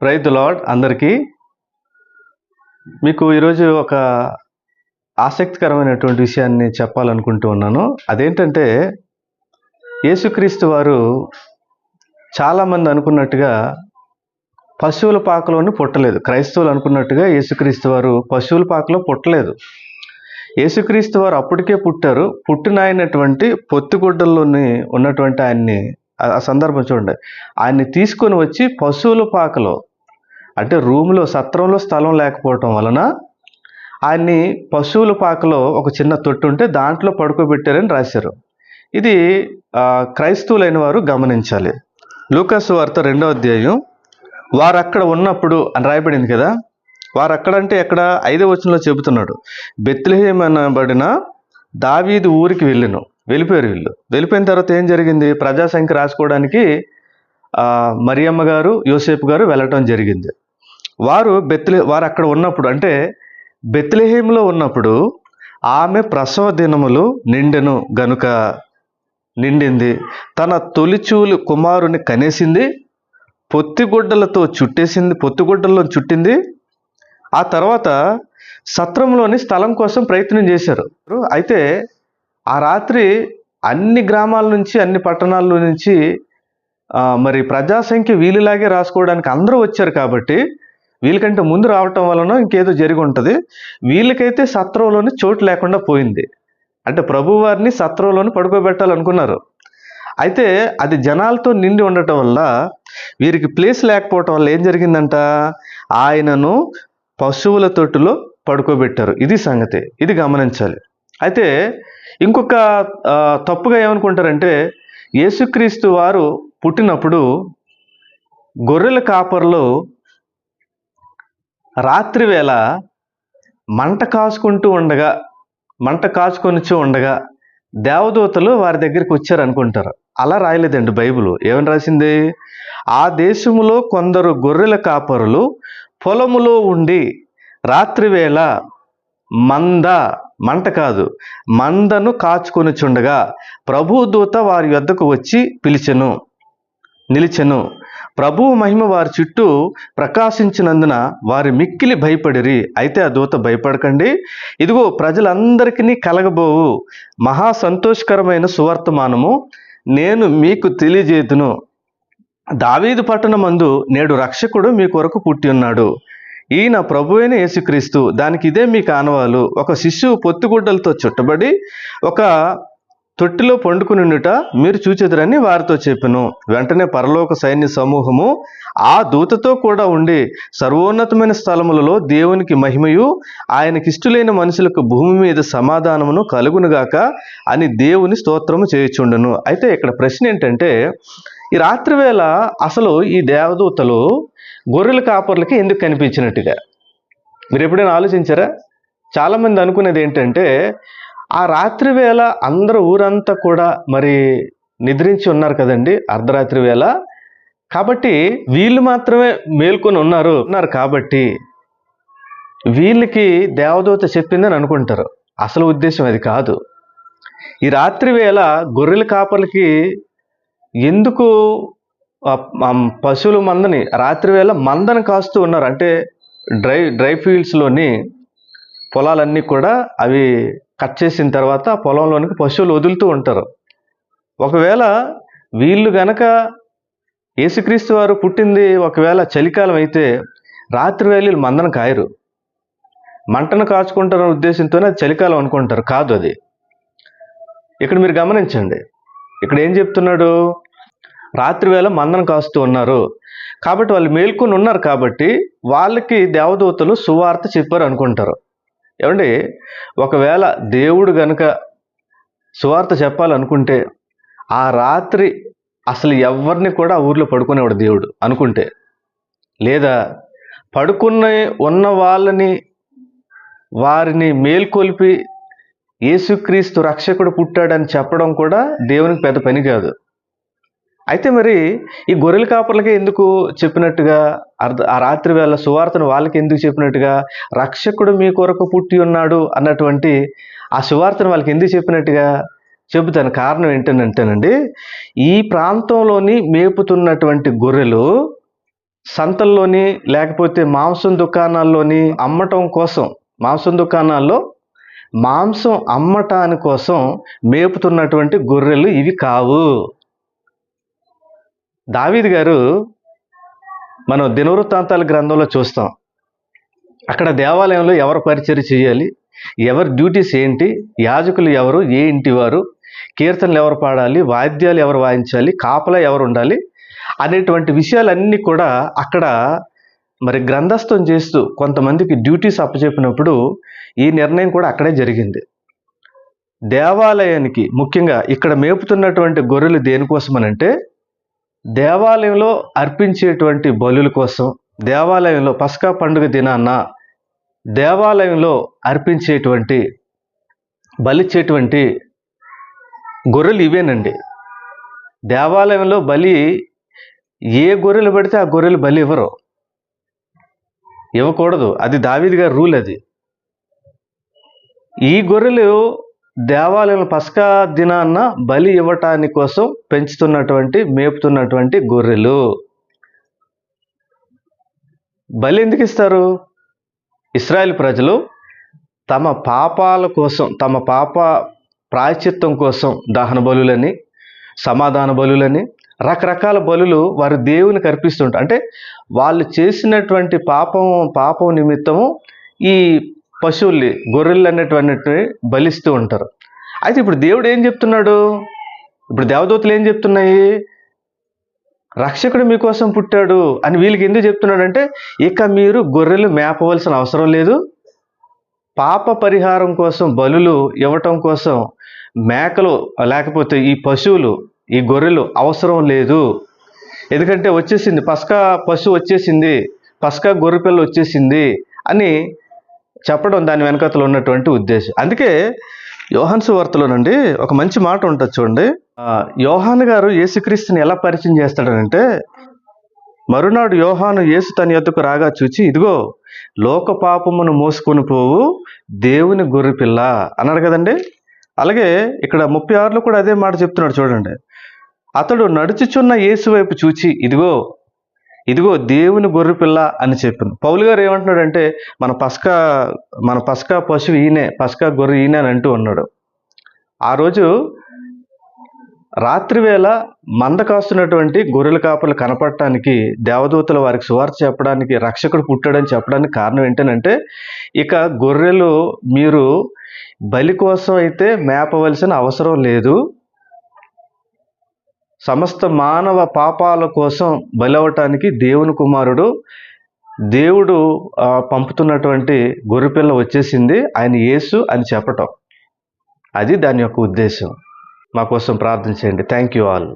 Praise the lord అందరికీ. మీకు ఈరోజు ఒక ఆసక్తికరమైనటువంటి విషయాన్ని చెప్పాలనుకుంటూ ఉన్నాను. అదేంటంటే యేసుక్రీస్తు వారు చాలామంది అనుకున్నట్టుగా పశువుల పాకలోని పుట్టలేదు. క్రైస్తవులు అనుకున్నట్టుగా యేసుక్రీస్తు వారు పశువుల పాకలో పుట్టలేదు. యేసుక్రీస్తు వారు అప్పటికే పుట్టారు. పుట్టినటువంటి పొత్తిగుడ్డల్లోని ఉన్నటువంటి ఆయన్ని, ఆ సందర్భం చూడండి, ఆయన్ని తీసుకొని వచ్చి పశువుల పాకలో, అంటే రూమ్లో సత్రంలో స్థలం లేకపోవటం వలన ఆయన్ని పశువుల పాకలో ఒక చిన్న తొట్టు ఉంటే దాంట్లో పడుకోబెట్టారని రాశారు. ఇది క్రైస్తవులైన వారు గమనించాలి. లూకాసు వార్త 2వ అధ్యాయం, వారు అక్కడ ఉన్నప్పుడు అని రాయబడింది కదా. వారు అక్కడంటే ఎక్కడ? 5వ వచనంలో చెబుతున్నాడు, బెత్లెహేము అనబడిన దావీదు ఊరికి వెళ్ళిపోయారు వీళ్ళు. వెళ్ళిపోయిన తర్వాత ఏం జరిగింది? ప్రజాసంఖ్య రాసుకోవడానికి మరియమ్మ గారు, యోసేపు గారు వెళ్ళటం జరిగింది. వారు అక్కడ ఉన్నప్పుడు, అంటే బెత్లెహేములో ఉన్నప్పుడు ఆమె ప్రసవ దినములు నిండింది. తన తొలిచూలు కుమారుని కనేసింది, పొత్తిగుడ్డలతో చుట్టింది. ఆ తర్వాత సత్రంలోని స్థలం కోసం ప్రయత్నం చేశారు. అయితే ఆ రాత్రి అన్ని గ్రామాల నుంచి, అన్ని పట్టణాల నుంచి మరి ప్రజాసంఖ్య వీళ్ళలాగే రాసుకోవడానికి అందరూ వచ్చారు కాబట్టి వీళ్ళకంటే ముందు రావటం వలన ఇంకేదో జరిగి ఉంటుంది. వీళ్ళకైతే సత్రంలోని చోటు లేకుండా పోయింది. అంటే ప్రభువారిని సత్రంలోని పడుకోబెట్టాలనుకున్నారు. అయితే అది జనాలతో నిండి ఉండటం వల్ల వీరికి ప్లేస్ లేకపోవటం వల్ల ఏం జరిగిందంట? ఆయనను పశువుల తొట్టులో పడుకోబెట్టారు. ఇది సంగతి, ఇది గమనించాలి. అయితే ఇంకొక తప్పుగా ఏమనుకుంటారంటే, యేసుక్రీస్తు వారు పుట్టినప్పుడు గొర్రెల కాపర్లు రాత్రి వేళ మంట కాచుకొని ఉండగా దేవదూతలు వారి దగ్గరికి వచ్చారు అనుకుంటారు. అలా రాయలేదండి బైబిల్. ఏమని రాసింది? ఆ దేశములో కొందరు గొర్రెల కాపరులు పొలములో ఉండి రాత్రి వేళ మందను కాచుకొనుచుండగా ప్రభుదూత వారి వద్దకు వచ్చి నిలిచెను. ప్రభువు మహిమ వారి చుట్టూ ప్రకాశించినందున వారి మిక్కిలి భయపడిరి. అయితే ఆ దూత, భయపడకండి, ఇదిగో ప్రజలందరికీ కలగబోవు మహా సంతోషకరమైన సువర్తమానము నేను మీకు తెలియజేతును. దావీదు పట్టణమందు నేడు రక్షకుడు మీ కొరకు పుట్టి ఉన్నాడు. ఈయన ప్రభువైన యేసుక్రీస్తు. దానికి ఇదే మీకు ఆనవాలు. ఒక శిశువు పొత్తిగుడ్డలతో చుట్టబడి ఒక తొట్టిలో పండుకునిట మీరు చూచెదరని వారితో చెప్పెను. వెంటనే పరలోక సైన్య సమూహము ఆ దూతతో కూడా ఉండి సర్వోన్నతమైన స్థలములలో దేవునికి మహిమయు ఆయనకిష్టులైన మనుషులకు భూమి మీద సమాధానమును కలుగునుగాక అని దేవుని స్తోత్రము చేయుచుండును. అయితే ఇక్కడ ప్రశ్న ఏంటంటే, ఈ రాత్రి వేళ అసలు ఈ దేవదూతలు గొర్రెల కాపర్లకి ఎందుకు కనిపించినట్టుగా మీరు ఎప్పుడైనా ఆలోచించారా? చాలామంది అనుకునేది ఏంటంటే, ఆ రాత్రి వేళ అందరూ ఊరంతా కూడా మరి నిద్రించి ఉన్నారు కదండి, అర్ధరాత్రి వేళ. కాబట్టి వీళ్ళు మాత్రమే మేల్కొని ఉన్నారు కాబట్టి వీళ్ళకి దేవదూత చెప్పిందని అనుకుంటారు. అసలు ఉద్దేశం అది కాదు. ఈ రాత్రి వేళ గొర్రెల కాపర్లకి ఎందుకు పశువుల మందని రాత్రి వేళ మందను కాస్తూ ఉన్నారు అంటే, డ్రై ఫీల్డ్స్లోని పొలాలన్నీ కూడా అవి కట్ చేసిన తర్వాత పొలంలోనికి పశువులు వదులుతూ ఉంటారు. ఒకవేళ వీళ్ళు గనక యేసుక్రీస్తు వారు పుట్టింది ఒకవేళ చలికాలం అయితే రాత్రి వేళ మందను కాయరు, మంటను కాచుకుంటారనే ఉద్దేశంతోనే అది చలికాలం అనుకుంటారు. కాదు అది. ఇక్కడ మీరు గమనించండి, ఇక్కడ ఏం చెప్తున్నాడు? రాత్రి వేళ మందను కాస్తూ ఉన్నారు కాబట్టి వాళ్ళు మేల్కొని ఉన్నారు కాబట్టి వాళ్ళకి దేవదూతలు సువార్త చెప్పారు అనుకుంటారు. ఏమండి, ఒకవేళ దేవుడు గనుక సువార్త చెప్పాలనుకుంటే ఆ రాత్రి అసలు ఎవరిని కూడా ఆ ఊర్లో పడుకునేవాడు దేవుడు అనుకుంటే, లేదా ఉన్న వారిని మేల్కొల్పి యేసుక్రీస్తు రక్షకుడు పుట్టాడని చెప్పడం కూడా దేవునికి పెద్ద పని కాదు. అయితే మరి ఈ గొర్రెల కాపర్లకే ఎందుకు చెప్పినట్టుగా, ఆ రాత్రి వేళ సువార్తను వాళ్ళకి ఎందుకు చెప్పినట్టుగా, రక్షకుడు మీ కొరకు పుట్టి ఉన్నాడు అన్నటువంటి ఆ సువార్తను వాళ్ళకి ఎందుకు చెప్పినట్టుగా చెబుతాను. కారణం ఏంటంటేనండి, ఈ ప్రాంతంలోని మేపుతున్నటువంటి గొర్రెలు సంతల్లోని లేకపోతే మాంసం దుకాణాల్లోని అమ్మటం కోసం, మాంసం దుకాణాల్లో మాంసం అమ్మటాని కోసం మేపుతున్నటువంటి గొర్రెలు ఇవి కావు. దావీదు గారు మనం దినవృత్తాంతాల గ్రంథంలో చూస్తాం. అక్కడ దేవాలయంలో ఎవరు పరిచర్య చేయాలి, ఎవరి డ్యూటీస్ ఏంటి, యాజకులు ఎవరు, ఏ ఇంటి వారు, కీర్తనలు ఎవరు పాడాలి, వాద్యాలు ఎవరు వాయించాలి, కాపలా ఎవరు ఉండాలి అనేటువంటి విషయాలన్నీ కూడా అక్కడ మరి గ్రంథస్థం చేస్తూ కొంతమందికి డ్యూటీస్ అప్పచెప్పినప్పుడు ఈ నిర్ణయం కూడా అక్కడే జరిగింది. దేవాలయానికి ముఖ్యంగా ఇక్కడ మేపుతున్నటువంటి గొర్రెలు దేనికోసమనంటే దేవాలయంలో అర్పించేటువంటి బలుల కోసం, దేవాలయంలో పస్కా పండుగ దినాన్న దేవాలయంలో అర్పించేటువంటి బలిచ్చేటువంటి గొర్రెలు ఇవేనండి. దేవాలయంలో బలి ఏ గొర్రెలు పడితే ఆ గొర్రెలు బలి ఇవ్వకూడదు. అది దావీదు గారి రూల్. అది ఈ గొర్రెలు దేవాలయంలో పస్కా దినాన్న బలి ఇవ్వటాని కోసం పెంచుతున్నటువంటి మేపుతున్నటువంటి గొర్రెలు. బలి ఎందుకు ఇస్తారు? ఇశ్రాయేలు ప్రజలు తమ పాపాల కోసం, తమ పాప ప్రాయశ్చిత్తం కోసం దహన బలులని, సమాధాన బలులని, రకరకాల బలులు వారు దేవునికి అర్పిస్తుంటారు. అంటే వాళ్ళు చేసినటువంటి పాపం నిమిత్తము ఈ పశువుల్ని, గొర్రెలు అనేటువంటి బలిస్తూ ఉంటారు. అయితే ఇప్పుడు దేవుడు ఏం చెప్తున్నాడు? ఇప్పుడు దేవదూతలు ఏం చెప్తున్నాయి? రక్షకుడు మీకోసం పుట్టాడు అని వీళ్ళకి ఎందుకు చెప్తున్నాడంటే ఇక మీరు గొర్రెలు మేపవలసిన అవసరం లేదు, పాప పరిహారం కోసం బలులు ఇవ్వటం కోసం మేకలు లేకపోతే ఈ పశువులు, ఈ గొర్రెలు అవసరం లేదు. ఎందుకంటే వచ్చేసింది, పస్కా పశువు వచ్చేసింది, పస్కా గొర్రె పిల్ల వచ్చేసింది అని చెప్పడం దాని వెనకతలో ఉన్నటువంటి ఉద్దేశం. అందుకే యోహాను సువార్తలోనండి ఒక మంచి మాట ఉంటుంది చూడండి. యోహాను గారు యేసుక్రీస్తుని ఎలా పరిచయం చేస్తాడనంటే, మరునాడు యోహాను యేసు తన యొద్దకు రాగా చూచి, ఇదిగో లోక పాపమును మోసుకొని పోవు దేవుని గొర్రె పిల్ల అన్నాడు కదండి. అలాగే ఇక్కడ 36లో కూడా అదే మాట చెప్తున్నాడు చూడండి. అతడు నడుచుచున్న యేసు వైపు చూచి, ఇదిగో దేవుని గొర్రె పిల్ల అని చెప్పాను. పౌలు గారు ఏమంటున్నాడంటే మన పస్కా పశువు ఈయనే, పస్కా గొర్రె ఈయనే అని అంటూ ఉన్నాడు. ఆ రోజు రాత్రివేళ మంద కాస్తున్నటువంటి గొర్రెల కాపలు కనపడటానికి, దేవదూతలు వారికి సువార్త చెప్పడానికి, రక్షకుడు పుట్టాడని చెప్పడానికి కారణం ఏంటంటే ఇక గొర్రెలు మీరు బలి కోసం అయితే మేపవలసిన అవసరం లేదు, సమస్త మానవ పాపాల కోసం బలవటానికి దేవుని కుమారుడు, దేవుడు పంపుతున్నటువంటి గొర్రెపిల్ల వచ్చేసింది, ఆయన యేసు అని చెప్పటం. అది దాని యొక్క ఉద్దేశం. మా కోసం ప్రార్థన చేయండి. Thank you all.